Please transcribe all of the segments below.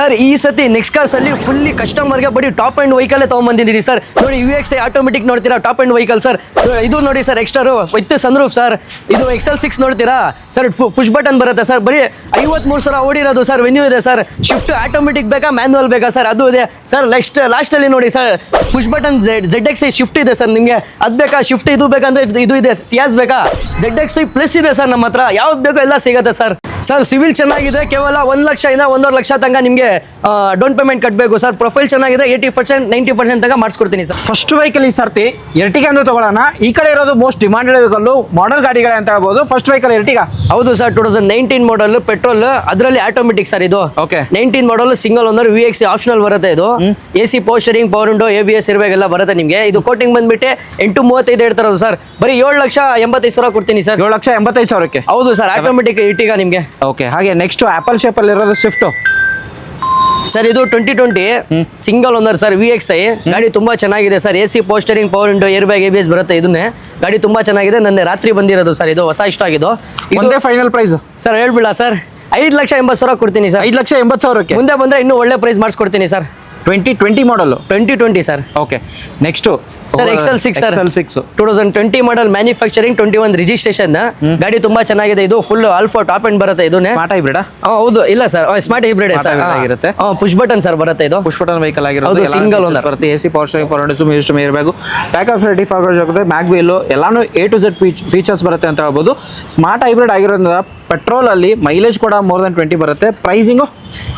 Sir ಈ ಸತಿ next cars ಅಲ್ಲಿ ಫುಲ್ಲಿ ಕಸ್ಟಮರ್ಗೆ ಬರೀ ಟಾಪ್ ಅಂಡ್ ವೆಹಿಕಲ್ ತಗೊಂಡ್ಬಂದಿದ್ದೀರಿ ಸರ್. ನೋಡಿ UXI ಆಟೋಮೆಟಿಕ್ ನೋಡ್ತೀರಾ, ಟಾಪ್ ಅಂಡ್ ವೆಹಿಕಲ್ ಸರ್. ಇದು ನೋಡಿ sir Exter with sunroof sir. ಇದು XL6 ನೋಡ್ತೀರಾ ಸರ್, ಪುಷ್ ಬಟನ್ ಬರುತ್ತೆ ಸರ್. ಬರೀ 53,000 ಓಡಿರೋದು ಸರ್. ವೆನ್ಯೂ ಇದೆ ಸರ್. ಶಿಫ್ಟ್ ಆಟೋಮೆಟಿಕ್ ಬೇಕಾ ಮ್ಯಾನ್ಯುವಲ್ ಬೇಕಾ ಸರ್, ಅದು ಇದೆ ಸರ್. ಲಾಸ್ಟ್ ಅಲ್ಲಿ ನೋಡಿ sir, push button ZXi shift ಇದೆ ಸರ್. ನಿಮಗೆ ಅದು ಬೇಕಾ ಶಿಫ್ಟ್, ಇದು ಬೇಕಂದ್ರೆ ಇದು ಇದೆ. ಸಿಯಾಸ್ ಬೇಕಾ, ZXi ಪ್ಲಸ್ ಇದೆ ಸರ್ ನಮ್ಮ ಹತ್ರ. ಯಾವ್ದು ಬೇಕೋ ಎಲ್ಲ ಸಿಗುತ್ತೆ ಸರ್. ಸರ್ ಸಿವಿಲ್ ಚೆನ್ನಾಗಿದೆ, ಕೇವಲ 1 ಲಕ್ಷ ಇಂದ 1.5 ಲಕ್ಷ ತನಕ ನಿಮಗೆ ಡೌನ್ ಪೇಮೆಂಟ್ ಕಟ್ಟಬೇಕು ಸರ್. ಪ್ರೊಫೈಲ್ ಚೆನ್ನಾಗಿದೆ, 80% 90% ತನಕ ಮಾಡಿಸ್ಕೊಡ್ತೀನಿ ಸರ್. ಫಸ್ಟ್ ವೆಹಿಕಲ್ ಈ ಸರ್ತಿ ಎರ್ಟಿಗಾ ಅಂತ ತಗೊಳ್ಳೋಣ. ಈ ಕಡೆ ಇರೋದು ಮೋಸ್ಟ್ ಡಿಮಾಂಡೆಡ್ ವೆಹಿಕಲ್, ಮಾಡೆಲ್ ಗಾಡಿಗಳೇ ಅಂತ ಹೇಳ್ಬೋದು. First vehicle Ertiga. ಹೌದು ಸರ್, 2019 ಮಾಡಲ್ ಪೆಟ್ರೋಲ್, ಅದರಲ್ಲಿ ಆಟೋಮೆಟಿಕ್ ಸರ್ ಇದು. ಓಕೆ. 19 ಮಾಡಲ್ ಸಿಂಗಲ್ ಓನರ್, VXI ಆಪ್ಷನಲ್ ಬರುತ್ತೆ ಇದು. AC power steering, power window, ABS ಇರಬೇಕೆಲ್ಲ ಬರುತ್ತೆ ನಿಮಗೆ. ಇದು ಕೋಟಿಂಗ್ ಬಂದ್ಬಿಟ್ಟು 8.35 ಹೇಳ್ತಾರದು ಸರ್. ಬರೀ 7,85,000 ಕೊಡ್ತೀನಿ ಸರ್. 7,85,000ಕ್ಕೆ. ಹೌದು ಸರ್, ಆಟೋಮೆಟಿಕ್ ಎರ್ಟಿಗಾ ನಿಮಗೆ. ಓಕೆ. ಹಾಗೆ ನೆಕ್ಸ್ಟ್ ಆಪಲ್ ಶೇಪ್ ಅಲ್ಲಿ ಇರೋದು ಸ್ವಿಫ್ಟ್ ಸರ್. ಇದು 2020 ಸಿಂಗಲ್ ಓನರ್ ಸರ್, VXI ಗಾಡಿ ತುಂಬಾ ಚೆನ್ನಾಗಿದೆ sir. AC power steering, power window, air bag, ABS ಬರುತ್ತೆ. ಇದನ್ನೇ ಗಾಡಿ ತುಂಬಾ ಚೆನ್ನಾಗಿದೆ. ನನ್ನ ರಾತ್ರಿ ಬಂದಿರೋದು ಸರ್. ಇದು ಹೊಸ ಇಷ್ಟ ಆಗಿದ್ದು. ಒಂದೇ ಫೈನಲ್ ಪ್ರೈಸ್ ಸರ್ ಹೇಳ್ಬಿಡ ಸರ್, 5,80,000 ಕೊಡ್ತೀನಿ ಸರ್. 5,80,000ಕ್ಕೆ. ಮುಂದೆ ಬಂದ್ರೆ ಇನ್ನೂ ಒಳ್ಳೆ ಪ್ರೈಸ್ ಮಾಡಿಸ್ಕೊಡ್ತೀನಿ ಸರ್. 2020 ಮಾಡಲ್. 2020 sir. Okay. Next sir XL6 sir. XL6 2020 ಮಾಡಲ್, ಮ್ಯಾನುಫ್ಯಾಕ್ಚರಿಂಗ್, 21 ರಿಜಿಸ್ಟ್ರೇಷನ್. ಗಾಡಿ ತುಂಬಾ ಚೆನ್ನಾಗಿದೆ. ಇದು ಫುಲ್ ಆಲ್ಫಾ ಟಾಪ್ ಎಂಡ್ ಬರುತ್ತೆ. ಇದನ್ನೇ ಸ್ಮಾರ್ಟ್ ಹೈಬ್ರಿಡ್. ಹೌದು, ಇಲ್ಲ ಸರ್, ಸ್ಮಾರ್ಟ್ ಹೈಬ್ರಿಡ್ ಸರ್ ಆಗಿರುತ್ತೆ. ಪುಷ್ ಬಟನ್ ಸರ್ ಬರುತ್ತೆ. ಇದು ಪುಷ್ ಬಟನ್ ವೆಹಿಕಲ್ ಆಗಿರುತ್ತೆ. ಸಿಂಗಲ್ ಓನರ್ ಬರುತ್ತೆ. AC power steering, power window, music air bag, back of ready forward ಆಗುತ್ತೆ. ಮ್ಯಾಗ್ ವೀಲ್ ಎಲ್ಲಾನು A to Z ಫೀಚರ್ಸ್ ಬರುತ್ತೆ ಅಂತ ಹೇಳ್ಬೋದು. ಸ್ಮಾರ್ಟ್ ಹೈಬ್ರಿಡ್ ಆಗಿರೋದ್ರಿಂದ ಪೆಟ್ರೋಲ್ ಅಲ್ಲಿ ಮೈಲೇಜ್ ಕೂಡ ಮೋರ್ ದನ್ 20 ಬರುತ್ತೆ. ಪ್ರೈಸಿಂಗು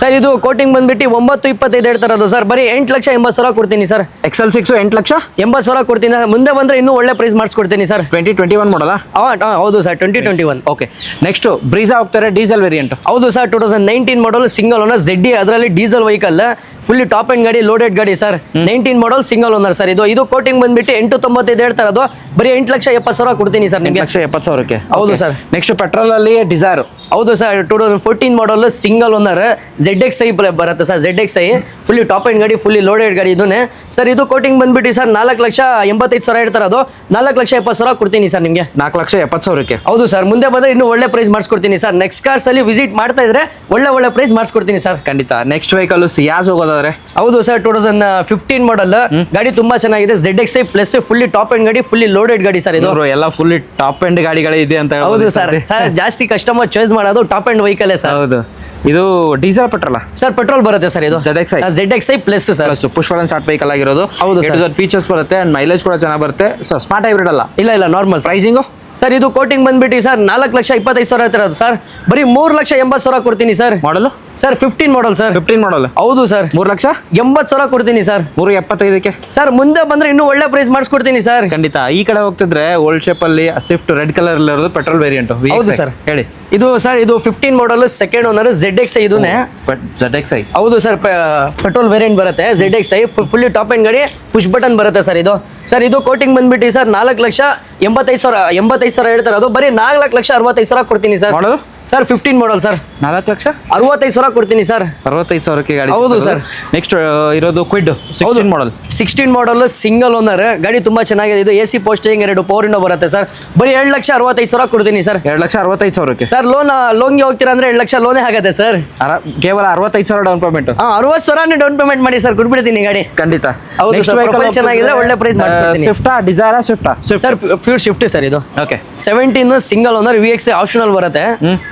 ಸರ್ ಇದು ಕೋಟಿಂಗ್ ಬಂದ್ಬಿಟ್ಟು 9.25 ಹೇಳ್ತಾರದು ಸರ್. ಬರೀ 8,80,000 ಕೊಡ್ತೀನಿ ಸರ್. XL6 8,80,000 ಕೊಡ್ತೀನಿ. ಮುಂದೆ ಬಂದ್ರೆ ಇನ್ನೂ ಒಳ್ಳೆ ಪ್ರೈಸ್ ಮಾಡಿಸ್ಕೊಡ್ತೀನಿ ಸರ್. 2021 ಮಾಡಲ್ಲ. ಹೌದು ಸರ್, 2021. ಓಕೆ. ನೆಕ್ಸ್ಟ್ ಬ್ರೀಜಾ ಹೋಗ್ತಾರೆ, ಡೀಸೆಲ್ ವೇರಿಯಂಟ್. ಹೌದು ಸರ್, 2019 ಮಾಡಲ್ ಸಿಂಗಲ್ ಓನರ್, ZD, ಅದರಲ್ಲಿ diesel vehicle, fully top and ಗಾಡಿ, ಲೋಡೆಡ್ ಗಾಡಿ ಸರ್. 19 ಮಾಡಲ್ ಸಿಂಗಲ್ ಓನರ್ ಸರ್. ಇದು ಕೋಟಿಂಗ್ ಬಂದ್ಬಿಟ್ಟು 8.95 ಹೇಳ್ತಾರದು. ಬರೀ 8,70,000 ಕೊಡ್ತೀನಿ ಸರ್ ನಿಮಗೆ. 8,70,000ಕ್ಕೆ. ಹೌದು ಸರ್. ನೆಕ್ಸ್ಟ್ ಪೆಟ್ರೋಲ್ ಅಲ್ಲಿ ಡಿಸೈರ್. ಹೌದು ಸರ್, 2014 ಮಾಡಲ್ ಸಿಂಗಲ್ ಓನರ್, ZXi ಬರುತ್ತೆ sir. ZXi fully top and ಗಾಡಿ, ಫುಲ್ಲಿ ಲೋಡೆಡ್ ಗಾಡಿ ಇದನ್ನೇ ಸರ್. ಇದು ಕೋಟಿಂಗ್ ಬಂದ್ಬಿಟ್ಟು ಸರ್ 4,85,000 ಹೇಳ್ತಾರೆ. ಅದು 4,70,000 ಕೊಡ್ತೀನಿ ಸರ್ ನಿಮಗೆ. 4,70,000ಕ್ಕೆ. ಹೌದು ಸರ್, ಮುಂದೆ ಬಂದ್ರೆ ಇನ್ನೂ ಒಳ್ಳೆ ಪ್ರೈಸ್ ಮಾಡಿಸ್ಕೊಡ್ತೀನಿ ಸರ್. ನೆಕ್ಸ್ಟ್ ಕಾರ್ಸ್ ಅಲ್ಲಿ ವಿಸಿಟ್ ಮಾಡ್ತಾ ಇದ್ರೆ ಒಳ್ಳೆ ಪ್ರೈಸ್ ಮಾಡಿಸ್ಕೊಡ್ತೀನಿ ಸರ್. ಖಂಡಿತ. ನೆಕ್ಸ್ಟ್ ವೆಹಿಕಲ್ ಸಿಯಾಸ್ ಹೋಗೋದಾದ್ರೆ. ಹೌದು ಸರ್, 2015 ಮಾಡಲ್ ಗಾಡಿ ತುಂಬಾ ಚೆನ್ನಾಗಿದೆ. ZXi plus fully top and ಗಾಡಿ, ಫುಲ್ಲಿ ಲೋಡೆಡ್ ಗಾಡಿ ಸರ್. ಇದು ಎಲ್ಲ ಫುಲ್ಲಿ ಟಾಪ್ ಅಂಡ್ ಗಾಡಿಗಳೇ ಇದೆ ಅಂತ ಹೇಳ್ಬೋದು. ಹೌದು ಸರ್, ಜಾಸ್ತಿ ಕಸ್ಟಮರ್ ಚಾಯ್ಸ್ ಮಾಡೋದು ಟಾಪ್ ಅಂಡ್ ವೆಹಿಕಲ್ ಸರ್. ಹೌದು. ಇದು ಡೀಸೆಲ್ ಪೆಟ್ರೋಲ್ ಸರ್? ಪೆಟ್ರೋಲ್ ಬರುತ್ತೆ ಸರ್. ಇದು ZXi plus sir. Push button start vehicle ಆಗಿರೋದು. ಹೌದು, ಫೀಚರ್ಸ್ ಬರುತ್ತೆ ಅಂಡ್ ಮೈಲೇಜ್ ಕೂಡ ಚೆನ್ನಾಗಿ ಬರುತ್ತೆ. ಸೊ ಸ್ಮಾರ್ಟ್ ಹೈಬ್ರಿಡ್ ಅಲ್ಲ. ಇಲ್ಲ, ನಾರ್ಮಲ್. ಪ್ರೈಸಿಂಗು ಸರ್ ಇದು ಕೋಟಿಂಗ್ ಬಂದ್ಬಿಟ್ಟು ಸರ್ 4,25,000 ಹೇಳ್ತಿರೋದು ಸರ್. ಬರೀ 3,80,000 ಕೊಡ್ತೀನಿ ಸರ್. ಮಾಡಲು ಸರ್ 15 ಮಾಡಲ್ ಸರ್. 15 ಮಾಡಲ್. ಹೌದು ಸರ್. 3,80,000 ಕೊಡ್ತೀನಿ ಸರ್. 3,75,000ಕ್ಕೆ ಸರ್. ಮುಂದೆ ಬಂದ್ರೆ ಇನ್ನೂ ಒಳ್ಳೆ ಪ್ರೈಸ್ ಮಾಡಿಸ್ಕೊಡ್ತೀನಿ ಸರ್. ಖಂಡಿತ. ಈ ಕಡೆ ಹೋಗ್ತಿದ್ರೆ ಓಲ್ಡ್ ಶೇಪ್ ಅಲ್ಲಿ ಸ್ವಿಫ್ಟ್ ರೆಡ್ ಕಲರ್ ಇರೋದು ಪೆಟ್ರೋಲ್ ವೇರಿಯಂಟ್. ಹೌದು ಸರ್, ಹೇಳಿ. ಇದು ಸರ್, ಇದು 15 ಮಾಡಲ್ ಸೆಕೆಂಡ್ ಓನರ್, ZXi. ಇದನ್ನೇ ZXi. ಹೌದು ಸರ್, ಪೆಟ್ರೋಲ್ ವೇರಿಯಂಟ್ ಬರುತ್ತೆ. ZXi ಫುಲ್ಲಿ ಟಾಪ್ ಅಂಡ್ ಗಾಡಿ, ಪುಷ್ ಬಟನ್ ಬರುತ್ತೆ ಸರ್. ಇದು ಸರ್, ಇದು ಕೋಟಿಂಗ್ ಬಂದ್ಬಿಟ್ಟು ಸರ್ 4,85,000 ಹೇಳ್ತಾರೆ. ಅದು ಬರೀ 4,65,000 ಕೊಡ್ತೀನಿ ಸರ್. ಮಾಡಲು ಸರ್ 15 ಮಾಡಲ್ ಸರ್. 4,65,000 ಕೊಡ್ತೀನಿ ಸರ್. 65,000ಕ್ಕೆ ಗಾಡಿ. ಹೌದು ಸರ್. ನೆಕ್ಸ್ಟ್ ಇರೋದು ಕ್ವಿಡ್ 16 ಮಾಡಲ್. 16 ಮಾಡಲ್ ಸಿಂಗಲ್ ಓನರ್ ಗಾಡಿ ತುಂಬಾ ಚೆನ್ನಾಗಿದೆ. ಇದು AC ಪೋಸ್ಟಿಂಗ್, 2 ಪವರ್ ವಿಂಡೋ ಬರುತ್ತೆ ಸರ್. ಬರೀ 7,65,000 ಕೊಡ್ತೀನಿ ಸರ್. 7,65,000ಕ್ಕೆ ಸರ್. ಲೋನ್ಗೆ ಹೋಗ್ತೀರಾ ಅಂದ್ರೆ 7 ಲಕ್ಷ ಲೋನೇ ಆಗುತ್ತೆ ಸರ್. ಕೇವಲ 65,000 ಡೌನ್ ಪೇಮೆಂಟ್. 60,000 ಡೌನ್ ಪೇಮೆಂಟ್ ಮಾಡಿ ಸರ್, ಕೊಟ್ಬಿಡ್ತೀನಿ ಗಾಡಿ. ಖಂಡಿತ. ಹೌದು ಸರ್, ಪ್ರೊಫೈಲ್ ಚೆನ್ನಾಗಿದ್ರೆ ಒಳ್ಳೆ ಪ್ರೈಸ್ ಮಾಡಿಸ್ಕೊಡ್ತೀನಿ. ಸ್ವಿಫ್ಟಾ, ಡಿಸೈರಾ? Sir pure Swift sir. ಇದು okay. 17 single owner, VXi optional ಬರುತ್ತೆ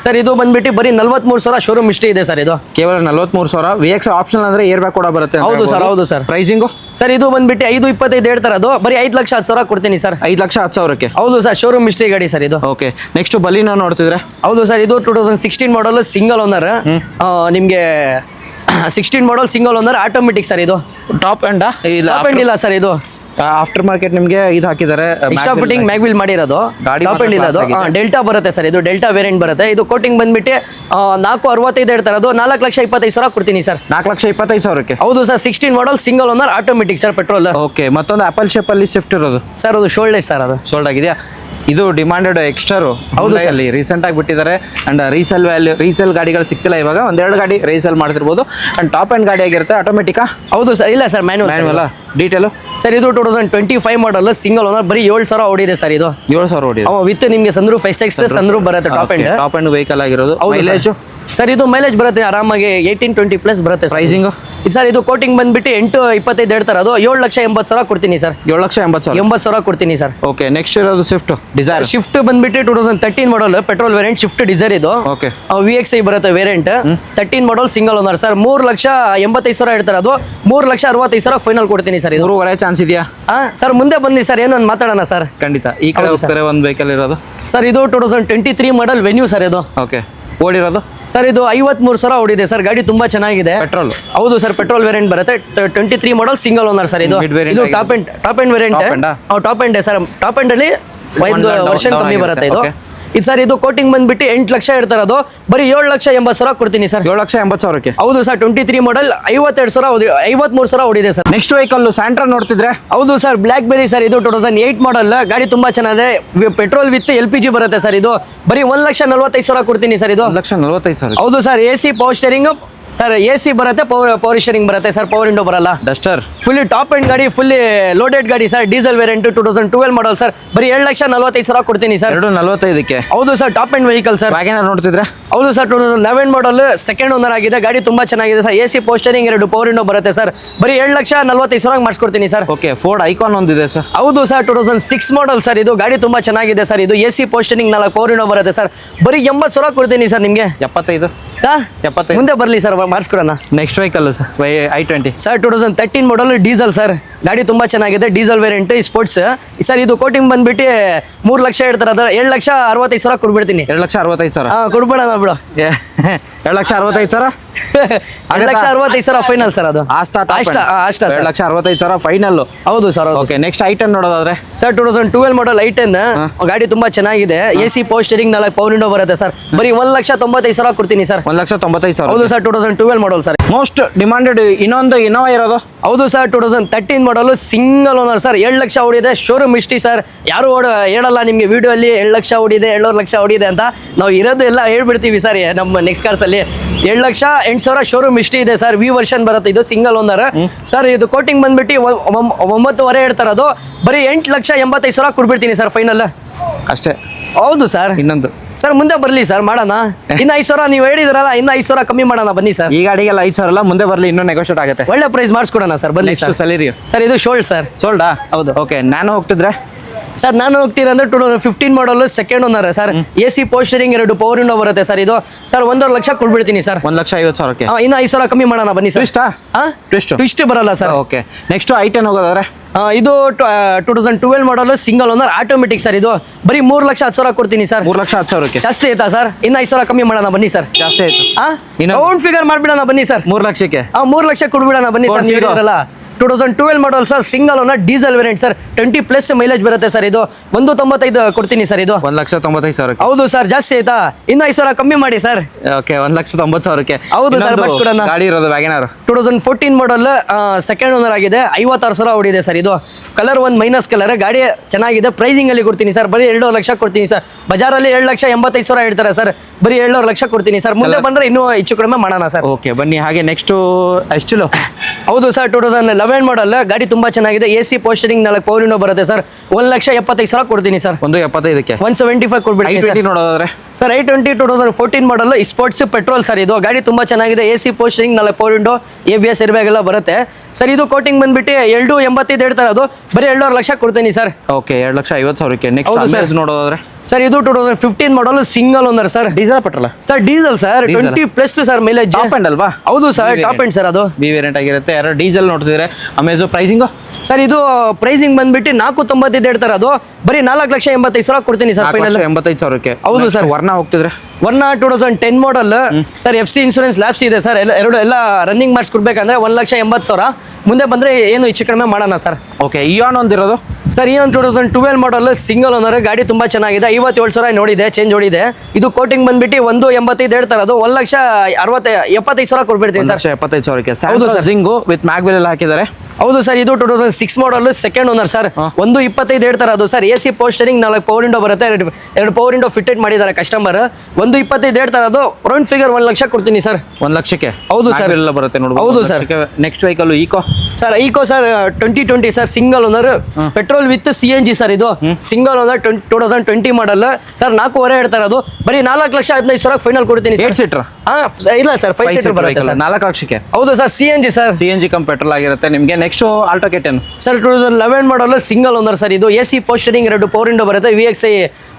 ಸರ್. ಇದು ಬಂದ್ಬಿಟ್ಟು ಬರೀ 43,000 ಶೋರೂಮ್ ಹಿಸ್ಟ್ರಿ ಇದೆ ಸರ್. ಇದು ಕೇವಲ 43,000. VXi ಆಪ್ಷನಲ್ ಅಂದ್ರೆ ಏರ್ ಬ್ಯಾಗ್ ಕೂಡ ಬರುತ್ತೆ. ಹೌದು ಸರ್. ಹೌದು ಸರ್. ಪ್ರೈಸಿಂಗು ಸರ್ ಇದು ಬಂದ್ಬಿಟ್ಟು 5,25,000 ಹೇಳ್ತಾರೆ. ಅದು ಬರೀ 5,10,000 ಕೊಡ್ತೀನಿ ಸರ್. 5,10,000ಕ್ಕೆ. ಹೌದು ಸರ್, ಶೋರೂಮ್ ಹಿಸ್ಟ್ರಿ ಗಾಡಿ ಸರ್ ಇದು. ಓಕೆ. ನೆಕ್ಸ್ಟ್ ಬಲಿನೋ ನೋಡ್ತಿದ್ರೆ. ಹೌದು ಸರ್, ಇದು 2016 ಮಾಡಲ್ ಸಿಂಗಲ್ ಓನರ್. ನಿಮಗೆ 16 ಮಾಡಲ್ ಸಿಂಗಲ್ ಓನರ್, ಆಟೋಮೆಟಿಕ್ ಸರ್. ಇದು ಟಾಪ್ ಅಂಡ್ ಇಲ್ಲ ಸರ್. ಇದು ಆಫ್ಟರ್ ಮಾರ್ಕೆಟ್ ನಿಮಗೆ ಇದು ಹಾಕಿದ್ದಾರೆ, ಎಕ್ಸ್ಟ್ರಾ ಫಿಟ್ಟಿಂಗ್ ಮ್ಯಾಗ್ ವೀಲ್ ಮಾಡಿರೋದು. ಟಾಪ್ ಎಂಡ್ ಇಲ್ಲ ಅದು. ಡೆಲ್ಟಾ ಬರುತ್ತೆ ಸರ್. ಇದು ಡೆಲ್ಟಾ ವೇರಿಯಂಟ್ ಬರುತ್ತೆ. ಇದು ಕೋಟಿಂಗ್ ಬಂದ್ಬಿಟ್ಟು 4,65,000 ಹೇಳ್ತಾರೆ. ಅದು 4,25,000 ಕೊಡ್ತೀನಿ ಸರ್. 4,25,000ಕ್ಕೆ. ಹೌದು ಸರ್, 16 ಮಾಡಲ್ single owner, automatic sir, petrol. Okay. ಮತ್ತೊಂದು ಆಪಲ್ ಶೇಪ್ ಅಲ್ಲಿ ಸ್ವಿಫ್ಟ್ ಇರೋದು ಸರ್. ಅದು ಶೋಲ್ಡರ್ ಸರ್. ಅದು ಸೋಲ್ಡ್ ಆಗಿದೆಯಾ? ಇದು ಡಿಮಾಂಡೆಡ್ ಎಕ್ಸ್ಟರ್. ಹೌದು, ಅಲ್ಲಿ ರೀಸೆಂಟ್ ಆಗಿ ಬಿಟ್ಟಿದ್ದಾರೆ. ಅಂಡ್ ರೀಸೇಲ್ ಗಾಡಿಗಳು ಸಿಗ್ತಿಲ್ಲ ಇವಾಗ. ಒಂದೆರಡು ಗಾಡಿ ರೀಸೇಲ್ ಮಾಡ್ತಿರ್ಬೋದು. ಅಂಡ್ ಟಾಪ್ ಅಂಡ್ ಗಾಡಿ ಆಗಿರುತ್ತೆ. ಆಟೋಮೆಟಿಕಾ? ಹೌದು ಸರ್. ಇಲ್ಲ ಸರ್, ಮ್ಯಾನ್ಯುವಲ್. ಡೀಟೇಲು ಸರ್ ಇದು 2025 ಮಾಡಲ್ ಸಿಂಗಲ್ ಓನರ್ ಬರೀ 7,000 ಓಡಿದೆ ಸರ್ ಇದು 7,000 ಓಡಿದೆ. ವಿತ್ ನಿಮಗೆ ಸನ್ರೂಫ್ SX ಸನ್ರೂಫ್ ಬರುತ್ತೆ top end. Top and vehicle ಆಗಿರೋದು. ಮೈಲೇಜ್ ಸರ್ ಇದು ಮೈಲೇಜ್ ಬರುತ್ತೆ ಆರಾಮಾಗಿ 18-20+ ಬರುತ್ತೆ. ಪ್ರೈಸಿಂಗ್ ಸರ್ ಇದು ಕೋಟಿಂಗ್ ಬಂದ್ಬಿಟ್ಟು 8.25 ಹೇಳ್ತಾರೆ, ಅದು 7,80,000 ಕೊಡ್ತೀನಿ ಸರ್. 7,80,000 80,000 ಕೊಡ್ತೀನಿ ಸರ್. ಓಕೆ. ನೆಕ್ಸ್ಟ್ ಇರೋದು ಸ್ವಿಫ್ಟ್ ಡಿಸೈರ್. ಶಿಫ್ಟ್ ಬಂದ್ಬಿಟ್ಟು 2013 ಮಾಡಲ್ ಪೆಟ್ರೋಲ್ ವೇರಿಯಂಟ್ ಶಿಫ್ಟ್ ಡಿಸೈರ್ ಇದು. ಓಕೆ. VXI ಬರುತ್ತೆ ವೇರಿಯಂಟ್ 13 ಮಾಡಲ್ ಸಿಂಗಲ್ ಓನರ್ ಸರ್. 3,85,000 ಹೇಳ್ತಾರೆ, ಅದು 3,65,000 ಫೈನಲ್ ಕೊಡ್ತೀನಿ ಸರ್. ಇದು 3.5 ಚಾನ್ಸ್ ಇದೆಯಾ? ಸರ್ ಮುಂದೆ ಬನ್ನಿ ಸರ್, ಏನೋ ಮಾತಾಡೋಣ ಸರ್. ಖಂಡಿತ. ಈ ಕಡೆ ಹೋಗ್ತಾರೆ ಒಂದು ವೆಹಿಕಲ್ ಇರೋದು ಸರ್. ಇದು 2023 ಮಾಡಲ್ ವೆನ್ಯೂ ಸರ್ ಇದು. ಓಕೆ. ಓಡಿರೋದು ಸರ್ ಇದು 53,000 ಓಡಿದೆ ಸರ್. ಗಾಡಿ ತುಂಬಾ ಚೆನ್ನಾಗಿದೆ. ಪೆಟ್ರೋಲ್. ಹೌದು ಸರ್, ಪೆಟ್ರೋಲ್ ವೇರಿಯಂಟ್ ಬರುತ್ತೆ. 23 ಮಾಡಲ್ ಸಿಂಗಲ್ ಓನರ್ ಸರ್. ಇದು Mid variant ಇದು ಆಗಿದೆ. Top end variant. Top end ಆ? Top end sir. Top end ಅಲ್ಲಿ ಒಂದು ವರ್ಷನ್ ಕಮ್ಮಿ ಬರುತ್ತೆ ಇದು. Okay. ಇದು ಸರ್ ಇದು ಕೋಟಿಂಗ್ ಬಂದ್ಬಿಟ್ಟು 8 ಲಕ್ಷ ಇರ್ತಾರೆ, ಅದು ಬರೀ 7,80,000 ಕೊಡ್ತೀನಿ ಸರ್. 7,80,000ಕ್ಕೆ. ಹೌದು ಸರ್. 23 ಮಾಡಲ್ 53,000 ಓಡಿದೆ ಸರ್. ನೆಕ್ಸ್ಟ್ ವೆಹಿಕಲ್ ಸ್ಯಾಂಟ್ರಾ ನೋಡ್ತಿದ್ರೆ. ಹೌದು ಸರ್, ಬ್ಲ್ಯಾಕ್ ಬೆರಿ ಸರ್. ಇದು 2008 ಮಾಡಲ್ ಗಾಡಿ ತುಂಬಾ ಚೆನ್ನಾಗಿದೆ. ಪೆಟ್ರೋಲ್ ವಿತ್ LPG ಬರುತ್ತೆ ಸರ್. ಇದು ಬರೀ 1,45,000 ಕೊಡ್ತೀನಿ ಸರ್. ಇದು 1,45,000. ಹೌದು sir. AC power steering sir. AC ಬರುತ್ತೆ, ಪವರ್ ಸ್ಟೇರಿಂಗ್ ಬರುತ್ತೆ ಸರ್. ಪವರ್ ವಿಂಡೋ ಬರಲ್ಲ. ಡಸ್ಟರ್. ಫುಲ್ಲಿ ಟಾಪ್ ಎಂಡ್ ಗಾಡಿ, ಫುಲ್ಲಿ ಲೋಡೆಡ್ ಗಾಡಿ sir. Diesel variant 2012 model sir. ಬರೀ 7,45,000 ಕೊಡ್ತೀನಿ ಸರ್. 2,45,000ಕ್ಕೆ. ಹೌದು sir, top end vehicle sir. WagonR ನೋಡ್ತಿದ್ರೆ. ಹೌದು ಸರ್. 2011 ಮಾಡಲ್ ಸೆಕೆಂಡ್ ಓನರ್ ಆಗಿದೆ. ಗಾಡಿ ತುಂಬಾ ಚೆನ್ನಾಗಿದೆ sir. AC power steering 2 power window ಬರುತ್ತೆ ಸರ್. ಬರೀ 7,45,000 ಮಾಡಿಸ್ಕೊಡ್ತೀನಿ ಸರ್. ಓಕೆ. ಫೋರ್ಡ್ ಐಕಾನ್ ಒಂದಿದೆ ಸರ್. ಹೌದು ಸರ್. 2006 model sir. ಇದು ಗಾಡಿ ತುಂಬಾ ಚೆನ್ನಾಗಿದೆ ಸರ್. ಇದು AC power steering 4 power window ಬರುತ್ತೆ ಸರ್. ಬರೀ 80,000 ಕೊಡ್ತೀನಿ ಸರ್ ನಿಮಗೆ. 75 ಸರ್ 75. ಮುಂದೆ ಬರಲಿ ಸರ್, ಮಾಡಿಸ್ಕೊಡೋಣ. Next vehicle sir i20 sir. 2013 model diesel sir. ಗಾಡಿ ತುಂಬಾ ಚೆನ್ನಾಗಿದೆ. Diesel variant sports sir. ಇದು ಕೋಟಿಂಗ್ ಬಂದ್ಬಿಟ್ಟು 3 ಲಕ್ಷ ಹೇಳ್ತಾರೆ, ಅದರ 7,65,000 ಕೊಡ್ಬಿಡ್ತೀನಿ. 7,65,000 ಕೊಡ್ಬೇಡ ಬಿಡು. 7,65,000 7,65,000 ಫೈನಲ್ ಸರ್. ಅದು ಅಷ್ಟಾ ಅಷ್ಟ 7,65,000 ಫೈನಲ್. ಹೌದು ಸರ್. ಓಕೆ. ನೆಕ್ಸ್ಟ್ i10 ನೋಡೋದಾದ್ರೆ ಸರ್ 2012 ಮಾಡಲ್ i10 ಗಾಡಿ ತುಂಬಾ ಚೆನ್ನಾಗಿದೆ. AC power steering 4 power window ಬರುತ್ತೆ ಸರ್. ಬರೀ 1,95,000 ಕೊಡ್ತೀನಿ ಸರ್. 1,95,000. ಹೌದು sir. 2012 model sir. Most demanded ಇನ್ನೊಂದು ಇನೋವಾ ಇರೋದು. ಹೌದು ಸರ್. 2013 ಮಾಡಲು ಸಿಂಗಲ್ ಓನರ್ ಸರ್. 7 ಲಕ್ಷ ಓಡಿದೆ. Showroom history sir. ಯಾರು ಹೇಳಲ್ಲ ನಿಮಗೆ ವಿಡಿಯೋ ಅಲ್ಲಿ 7 ಲಕ್ಷ ಓಡಿದೆ, 7 ಲಕ್ಷ ಓಡಿದೆ ಅಂತ. ನಾವು ಇರೋದು ಎಲ್ಲ ಹೇಳ್ಬಿಡ್ತೀವಿ ಸರ್ ನಮ್ಮ ನೆಕ್ಸ್ಟ್ ಕಾರ್ಸ್ ಅಲ್ಲಿ. 7,08,000 ಶೋರೂಮ್ ಹಿಸ್ಟ್ರಿ ಇದೆ ಸರ್. ವಿ ವರ್ಷನ್ ಬರುತ್ತೆ. ಇದು ಸಿಂಗಲ್ ಓನರ್ ಸರ್. ಇದು ಕೋಟಿಂಗ್ ಬಂದ್ಬಿಟ್ಟು 9.5 ಹೇಳ್ತಾರೆ, ಅದು ಬರೀ 8,85,000 ಕೊಡ್ಬಿಡ್ತೀನಿ ಸರ್ ಫೈನಲ್. ಅಷ್ಟೇ. ಹೌದು ಸರ್. ಇನ್ನೊಂದು ಸರ್ ಮುಂದೆ ಬರಲಿ ಸರ್, ಮಾಡೋಣ. ಇನ್ನು 5,000 ನೀವು ಹೇಳಿದ್ರಲ್ಲ, ಇನ್ನು 5,000 ಕಮ್ಮಿ ಮಾಡೋಣ ಬನ್ನಿ ಸರ್. ಈ ಗಾಡಿಗೆಲ್ಲ 5,000 ಅಲ್ಲ, ಮುಂದೆ ಬರಲಿ, ಇನ್ನೂ ನೆಗೋಷಿಯೇಟ್ ಆಗುತ್ತೆ. ಒಳ್ಳೆ ಪ್ರೈಸ್ ಮಾಡಿಸ್ಕೊಡೋಣ ಸರ್, ಬನ್ನಿ ಸರ್. ಸಲರಿ ಸರ್ ಇದು ಶೋಲ್ಡ್ ಸರ್. ಸೋಲ್ಡಾ? ಹೌದು. ಓಕೆ. ನಾನು ಹೋಗ್ತಿದ್ರೆ ಸರ್ ನಾನು ಹೋಗ್ತೀರಂದ್ರೆ 2015 model second owner sir. AC power steering 2 power window ಬರುತ್ತೆ ಸರ್. ಇದು ಸರ್ 1.5 ಲಕ್ಷ ಕೊಡ್ಬಿಡ್ತೀನಿ ಸರ್. 1,50,000ಕ್ಕೆ. ಇನ್ನು 5,000 ಕಮ್ಮಿ ಮಾಡೋಣ ಬನ್ನಿ ಸರ್. ಟ್ವಿಸ್ಟ್ ಬರಲ್ಲ ಸರ್. ಓಕೆ. ನೆಕ್ಸ್ಟ್ i10 ಹೋಗೋದಾದ್ರೆ ಇದು 2012 ಮಾಡಲ್ ಸಿಂಗಲ್ ಓನರ್ ಆಟೋಮೆಟಿಕ್ ಸರ್. ಇದು ಬರೀ 3,10,000 ಕೊಡ್ತೀನಿ ಸರ್. 3,10,000ಕ್ಕೆ. ಜಾಸ್ತಿ ಆಯ್ತಾ ಸರ್? ಇನ್ನು 5,000 ಕಮ್ಮಿ ಮಾಡೋಣ ಬನ್ನಿ ಸರ್. ಜಾಸ್ತಿ ಆಯ್ತು. ರೌಂಡ್ ಫಿಗರ್ ಮಾಡ್ಬಿಡೋಣ ಬನ್ನಿ ಸರ್. 3 ಲಕ್ಷಕ್ಕೆ. 3 ಲಕ್ಷ ಕೊಡ್ಬಿಡೋಣ ಬನ್ನಿ ಸರ್. ನೀವು ಹೇಳಿದ್ರಲ್ಲ 2012 model sir. Single owner diesel variant sir. 20+ mileage ಬರುತ್ತೆ ಸರ್. ಇದು 1.95 ಕೊಡ್ತೀನಿ ಸರ್. ಇದು 1,95,000. ಹೌದು ಸರ್. ಜಾಸ್ತಿ ಆಯ್ತಾ? ಇನ್ನು 5,000 ಕಮ್ಮಿ ಮಾಡಿ ಸರ್. ಓಕೆ. 1,90,000ಕ್ಕೆ. ಹೌದು ಸರ್, ಮಾಡಿಸ್ಕೊಡೋಣ. ಗಾಡಿ ಇರೋದು ವ್ಯಾಗನರ್ 2014 ಮಾಡಲ್ ಸೆಕೆಂಡ್ ಓನರ್ ಆಗಿದೆ. 56,000 ಓಡಿದೆ ಸರ್. ಇದು ಕಲರ್ ಒಂದು ಮೈನಸ್ ಕಲರ್. ಗಾಡಿ ಚೆನ್ನಾಗಿದೆ. ಪ್ರೈಸಿಂಗ್ ಅಲ್ಲಿ ಕೊಡ್ತೀನಿ ಸರ್. ಬರೀ 2 ಲಕ್ಷ ಕೊಡ್ತೀನಿ ಸರ್. ಬಜಾರಲ್ಲಿ 7,85,000 ಹೇಳ್ತಾರೆ ಸರ್. ಬರೀ 7 ಲಕ್ಷ ಕೊಡ್ತೀನಿ ಸರ್. ಮುಂದೆ ಬಂದ್ರೆ ಇನ್ನೂ ಹೆಚ್ಚು ಕಡಿಮೆ ಮಾಡೋಣ ಸರ್. ಓಕೆ ಬನ್ನಿ. ಹಾಗೆ ನೆಕ್ಸ್ಟ್ ಎಸ್ಟಿಲೋ. ಹೌದು ಸರ್. 2011 ಮಾಡಲ್ ಗಾಡಿ ತುಂಬಾ ಚೆನ್ನಾಗಿದೆ. AC power steering 4 power window ಬರುತ್ತೆ ಸರ್. 1,75,000 ಕೊಡ್ತೀನಿ ಸರ್. 1,75,000ಕ್ಕೆ. 175 ಕೊಡ್ಬಿಡ್ತೀನಿ ಸರ್. i20 ನೋಡೋದಾದ್ರೆ ಸರ್ i20 2014 ಮಾಡಲ್ ಸ್ಪೋರ್ಟ್ಸ್ ಪೆಟ್ರೋಲ್ ಸರ್. ಇದು ಗಾಡಿ ತುಂಬಾ ಚೆನ್ನಾಗಿದೆ. AC power steering 4 power window, ABS airbag ಎಲ್ಲ ಬರುತ್ತೆ ಸರ್. ಇದು ಕೋಟಿಂಗ್ ಬಂದ್ಬಿಟ್ಟು 2.85 ಹೇಳ್ತಾರೆ, ಅದು ಬರೀ 2 ಲಕ್ಷ ಕೊಡ್ತೀನಿ ಸರ್. ಓಕೆ. 2,50,000ಕ್ಕೆ. ನೆಕ್ಸ್ಟ್ ನೋಡೋದಾದ್ರೆ ಸರ್ ಇದು 2015 ಮಾಡಲ್ single owner sir. Diesel petrol sir? Diesel sir. 20+ sir mileage. Top end ಅಲ್ವಾ? ಹೌದು ಸರ್, ಟಾಪ್ ಎಂಡ್ ಸರ್. ಅದು ಬಿ ವೇರಿಯಂಟ್ ಆಗಿರುತ್ತೆ. ಯಾರು ಡೀಸೆಲ್ ನೋಡ್ತಿದ್ರೆ ಅಮೆಜೋ ಪ್ರೈಸಿಂಗ್ ಸರ್. ಇದು ಪ್ರೈಸಿಂಗ್ ಬಂದ್ಬಿಟ್ಟು 4.95 ಹೇಳ್ತಾರೆ, ಅದು ಬರೀ 4,85,000 ಕೊಡ್ತೀನಿ ಸರ್ ಫೈನಲ್. 4,85,000ಕ್ಕೆ. ಹೌದು ಸರ್. ವರ್ಣ ಹೋಗ್ತಿದ್ರೆ Verna 2010 model sir. FC insurance ಲ್ಯಾಬ್ಸ್ ಇದೆ ಸರ್. ಎಲ್ಲ ರನ್ನಿಂಗ್ ಮಾಡಿಸ್ಕೊಡ್ಬೇಕಂದ್ರೆ 1,80,000. ಮುಂದೆ ಬಂದ್ರೆ ಏನು ಹೆಚ್ಚು ಕಡಿಮೆ ಮಾಡೋಣ ಸರ್. ಓಕೆ. ಇಯಾನ್ ಒಂದಿರೋದು ಸರ್. ಈ ಒಂದು 2012 ಮಾಡಲ್ ಸಿಂಗಲ್ ಓನರ್. ಗಾಡಿ ತುಂಬಾ ಚೆನ್ನಾಗಿದೆ. 57,000 ನೋಡಿದೆ, ಚೇಂಜ್ ಓಡಿದೆ. ಇದು ಕೋಟಿಂಗ್ ಬಂದ್ಬಿಟ್ಟು 1.85 ಹೇಳ್ತಾರೆ, ಅದು 1,75,000 ಕೊಡ್ಬಿಡ್ತೀನಿ ಸರ್. 1,75,000ಕ್ಕೆ. ಹೌದು ಸರ್. ಜಿಂಗು ವಿತ್ ಮ್ಯಾಗ್ವೆಲ್ ಎಲ್ಲ ಹಾಕಿದ್ದಾರೆ. ಹೌದು ಸರ್, ಇದು 2006 ಮಾಡಲ್, ಸೆಕೆಂಡ್ ಓನರ್ ಸರ್. 1.25 ಹೇಳ್ತಾರೆ ಅದು ಸರ್. AC ಪೋಸ್ಟರಿಂಗ್, 4 ಪವರ್ ವಿಂಡೋ ಬರುತ್ತೆ, ಎರಡು ಪವರ್ ವಿಂಡೋ ಫಿಟೆಡ್ ಮಾಡಿದ್ದಾರೆ ಕಸ್ಟಮರ್. 1.25 ಹೇಳ್ತಾರೆ ಅದು. ರೌಂಡ್ ಫಿಗರ್ 1 ಲಕ್ಷ ಕೊಡ್ತೀನಿ ಸರ್. 1 ಲಕ್ಷಕ್ಕೆ ಹೌದು ಸರ್. ಎಲ್ಲ ಬರುತ್ತೆ ನೋಡ್ಬೋದು. ಹೌದು sir. Next vehicle Eeco sir. Eeco sir 2020 sir, single owner, petrol with CNG sir. ಇದು ಸಿಂಗಲ್ ಓನರ್ 2020 ಮಾಡಲ್ ಸರ್. 4.5 ಹೇಳ್ತಾರೆ ಅದು. ಬರೀ 4,15,000 ಫೈನಲ್ ಕೊಡ್ತೀನಿ ಸರ್. 8 ಸೀಟರ್ ಇಲ್ಲ ಸರ್, 5 ಸೀಟರ್ ಬರುತ್ತೆ ಸರ್. 4 ಲಕ್ಷಕ್ಕೆ. ಹೌದು sir, CNG sir. CNG cum petrol ಆಗಿರುತ್ತೆ ನಿಮಗೆ. Next Alto K10 sir 2011 model, single owner sir. ಇದು AC ಪೋಸ್ಟರಿಂಗ್, 2 ಪವರ್ ವಿಂಡೋ ಬರುತ್ತೆ, VXI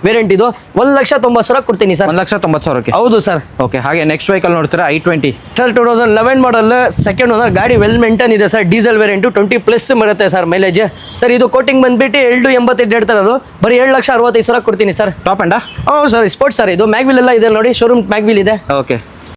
ವೇರಿಯಂಟ್. ಇದು 1,90,000 ಕೊಡ್ತೀನಿ ಸರ್. 1,90,000ಕ್ಕೆ. ಹೌದು ಸರ್. ಓಕೆ, ಹಾಗೆ ನೆಕ್ಸ್ಟ್ ವೆಹಿಕಲ್ ನೋಡ್ತೀರಾ i20 ಸರ್. 2011 ಮಾಡಲ್, ಸೆಕೆಂಡ್ ಓನರ್. ಗಾಡಿ ವೆಲ್ ಮೇಂಟೈನ್ ಇದೆ ಸರ್. ಡೀಸೆಲ್ ವೇರಿಯಂಟ್, 20+ ಬರುತ್ತೆ ಸರ್ ಮೈಲೇಜ್ ಸರ್. ಇದು ಕೋಟಿಂಗ್ ಬಂದ್ಬಿಟ್ಟು 2.85 ಹೇಳ್ತಾರೆ ಅದು. ಬರೀ 7,65,000 ಕೊಡ್ತೀನಿ ಸರ್. ಟಾಪ್ ಅಂಡ. ಹೌದು ಸರ್, ಸ್ಪೋರ್ಟ್ಸ್ ಸರ್. ಇದು ಮ್ಯಾಗ್ವಿಲ್ ಎಲ್ಲ ಇದೆ ನೋಡಿ, ಶೋರೂಮ್ ಮ್ಯಾಗ್ವಿಲ್ ಇದೆ. ಓಕೆ,